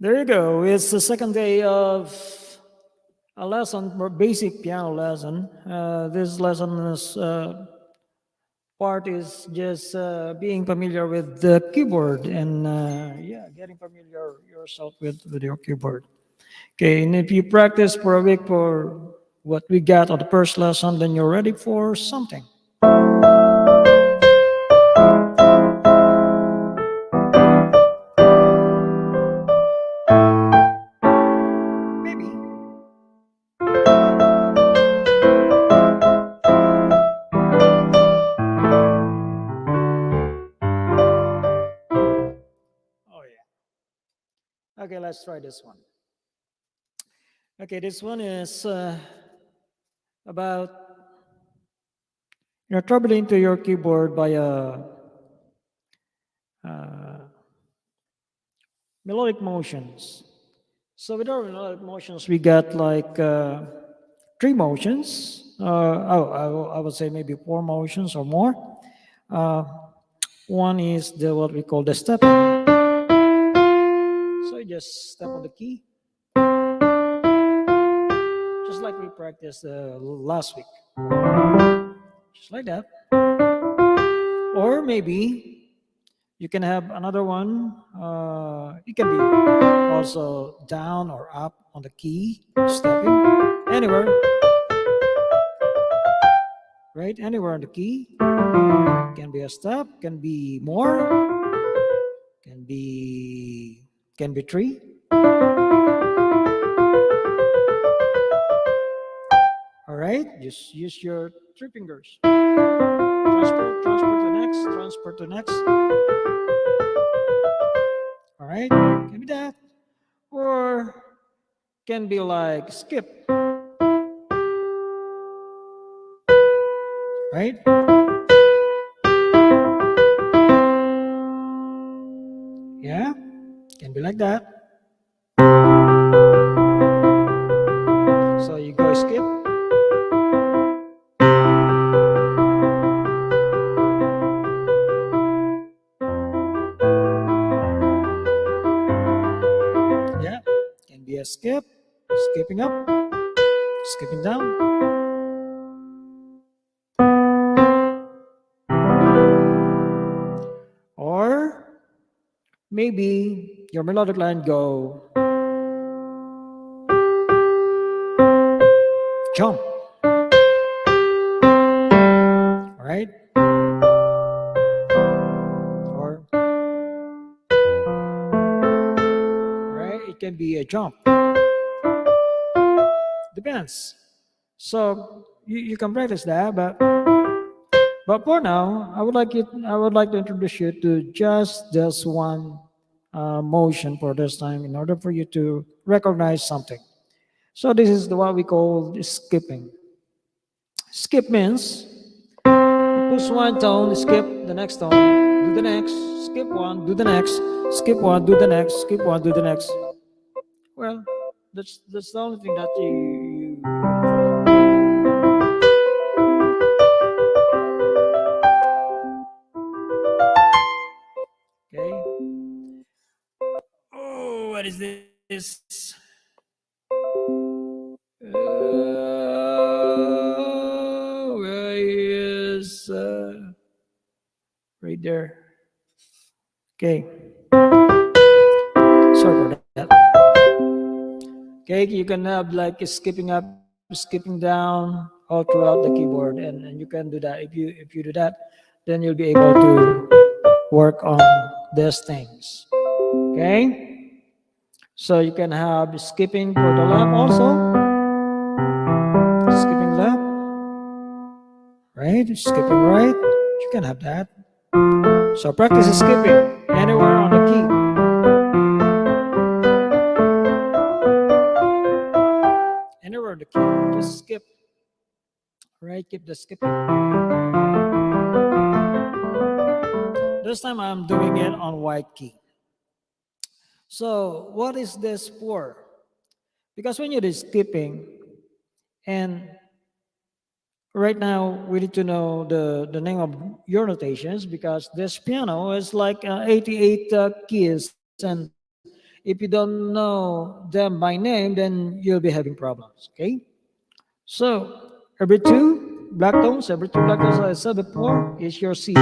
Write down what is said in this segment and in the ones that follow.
There you go. It's the second day of a lesson, or basic piano lesson. This lesson is part is just being familiar with the keyboard and yeah, getting familiar yourself with your keyboard. Okay, and if you practice for a week for what we got on the first lesson, then you're ready for something. Maybe. Oh yeah. Okay, let's try this one. Okay, this one is about troubling to your keyboard by uh, melodic motions. So with our melodic motions, we got like three motions. I would say maybe four motions or more. Uh, One is the what we call the step. So you just step on the key, just like we practiced last week, just like that. Or maybe you can have another one. It can be also down or up on the key, stepping anywhere, right? Anywhere on the key. Can be a step, can be more, can be three. All right, just use your three fingers. Transfer to next, transfer to next. All right, can be that, or can be like skip, right? Yeah, can be like that. So you go skip. Yeah, can be a skip, skipping up, skipping down. Or maybe your melodic line go jump. All right? Or right, it can be a jump. Depends. So you can practice that, but for now, I would like to introduce you to just this one motion for this time in order for you to recognize something. So this is the what we call skipping. Skip means push one tone, skip the next tone, do the next, skip one, do the next, skip one, do the next, skip one, do the next. Well, that's the only thing that okay. Oh, what is this? Where is right there? Okay. Sorry for that. Okay, you can have like skipping up, skipping down all throughout the keyboard, and you can do that. If you do that, then you'll be able to work on these things. Okay? So you can have skipping for the left also. Skipping left, right? Skipping right. You can have that. So practice skipping anywhere on the key. Anywhere on the key. Just skip. Right? Keep the skipping. This time I'm doing it on white key. So what is this for? Because when you're skipping, and right now we need to know the name of your notations because this piano is like 88 keys and if you don't know them by name, then you'll be having problems. Okay. So every two black tones, as I said before, is your C.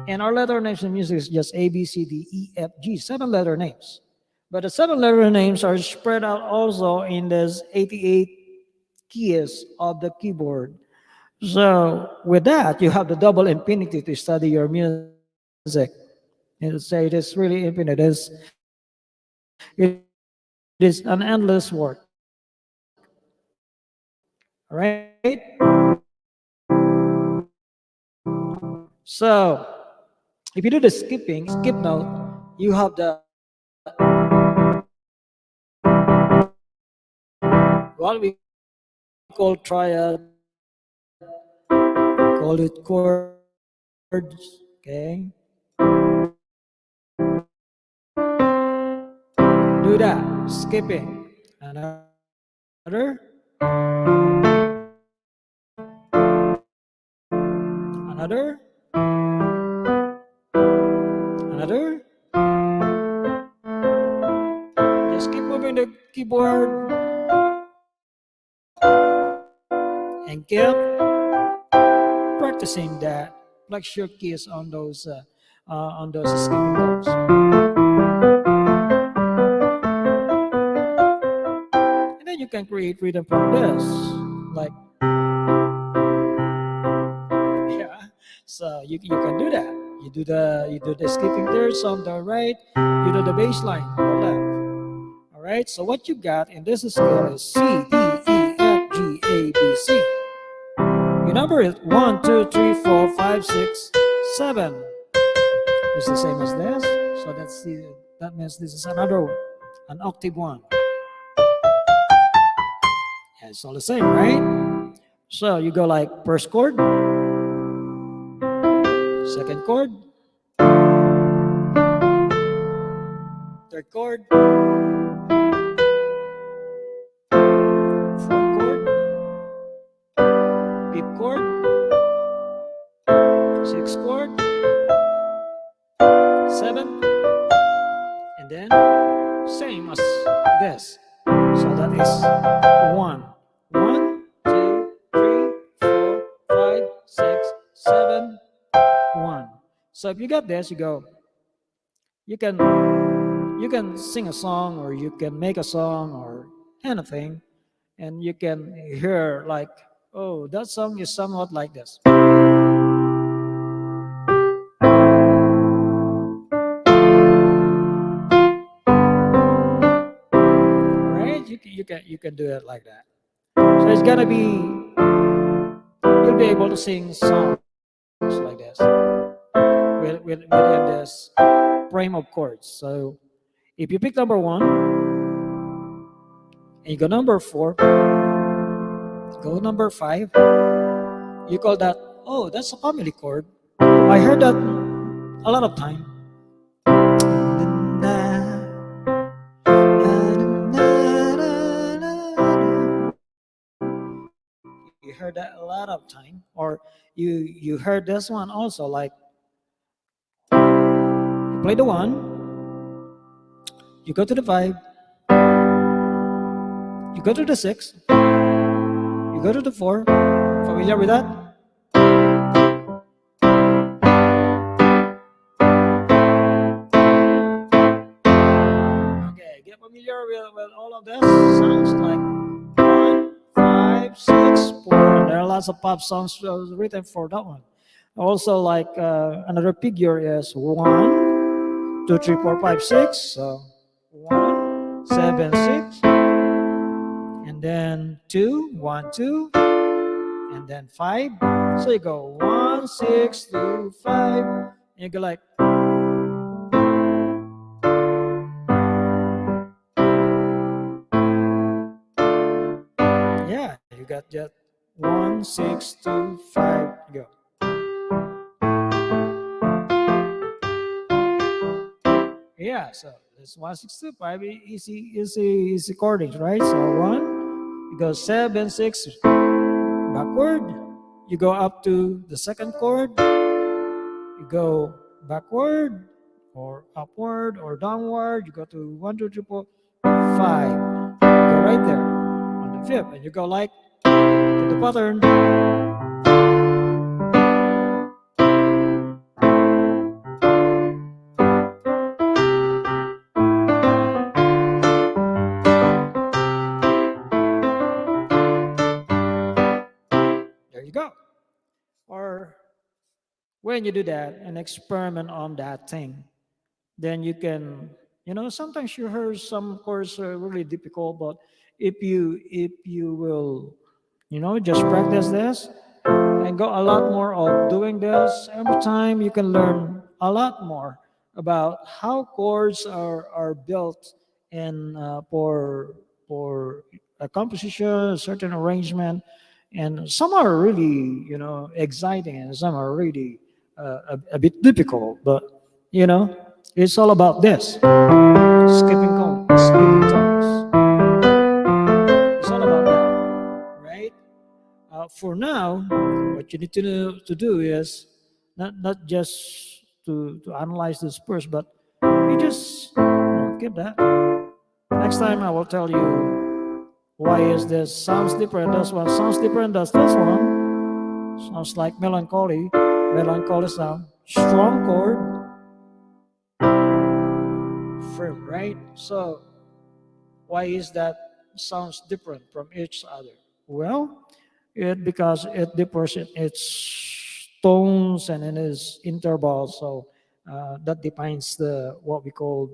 And our letter names in music is just A, B, C, D, E, F, G, 7 letter names. But the 7 letter names are spread out also in this 88 keys of the keyboard. So with that, you have the double infinity to study your music. And say it is really infinite. It is an endless work. All right. So if you do the skip note, you have the what we call triad, call it chords. Okay. Do that. Skipping. Another. Another. Another. Just keep moving the keyboard and keep practicing that flex your keys on those skipping notes. And then you can create rhythm from this, like yeah. So you can do that. You do the skipping thirds on the right. You do the bass line on the left. All right. So what you got in this scale is C, D, E, F, G, A, B, C. You number it 1, 2, 3, 4, 5, 6, 7. It's the same as this. So that means this is another one, an octave one. Yeah, it's all the same, right? So you go like first chord, second chord, third chord, fourth chord, fifth chord, sixth chord, seventh, and then same as this. So that is 1. 1, 2, 3, 4, 5, 6, 7, 1. So if you got this, you can sing a song or you can make a song or anything, and you can hear like, oh, that song is somewhat like this. Right? You can do it like that. So it's gonna be you'll be able to sing songs like this within this frame of chords. So if you pick number 1 and you go number 4, go number 5, you call that, oh, that's a family chord. I heard that a lot of time. You heard that a lot of time, or you heard this one also, like you play the 1, you go to the 5, you go to the 6, you go to the 4. Familiar with that? Okay, get familiar with all of this. Sounds like 1, 5, 6, 4. There are lots of pop songs written for that one. Also, like another figure is 1, 2, 3, 4, 5, 6. So 1, 7, 6, and then 2, 1, 2, and then 5. So you go 1, 6, 2, 5. And you go like. Yeah, you got that 1, 6, 2, 5. Go. Yeah, so that's 1, 6, 2, 5. Easy chordings, right? So 1, you go 7, 6, backward. You go up to the second chord. You go backward. or upward or downward. You go to 1, 2, 3, 4, 5. Go right there on the fifth, and you go like to the pattern. There you go. Or when you do that and experiment on that thing, then you can, sometimes you hear some chords are really difficult, but if you will, just practice this and go a lot more of doing this every time, you can learn a lot more about how chords are built in for a composition, a certain arrangement, and some are really exciting, and some are really a bit difficult. But you know, it's all about this skipping tones. It's all about that, right? For now, what you need to do is not just to analyze this first, but you just get that. Next time I will tell you why is this sounds different. This one sounds different. Does this one sounds like melancholy sound, strong chord, firm, right? So why is that sounds different from each other? Well, because it differs in its tones and in its intervals. So that defines the what we call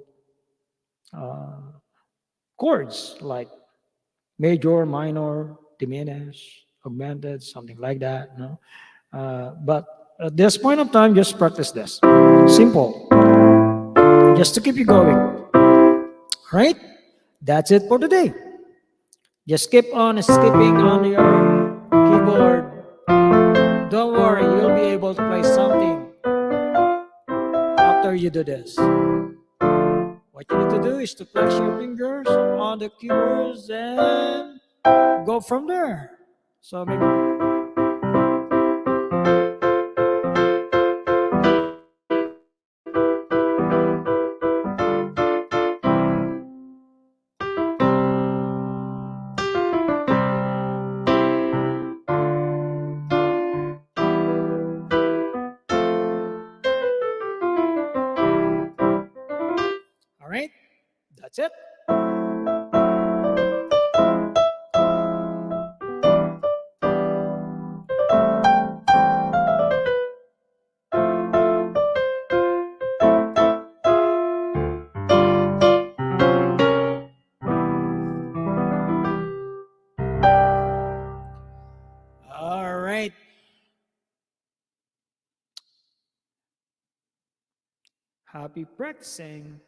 uh, chords like major, minor, diminished, augmented, something like that. No, but at this point of time, just practice this. Simple, just to keep you going. Right? That's it for today. Just keep on skipping on your keyboard. Don't worry, you'll be able to play something after you do this. What you need to do is to flex your fingers on the keyboards and go from there. So maybe. All right, that's it. All right. Happy practicing.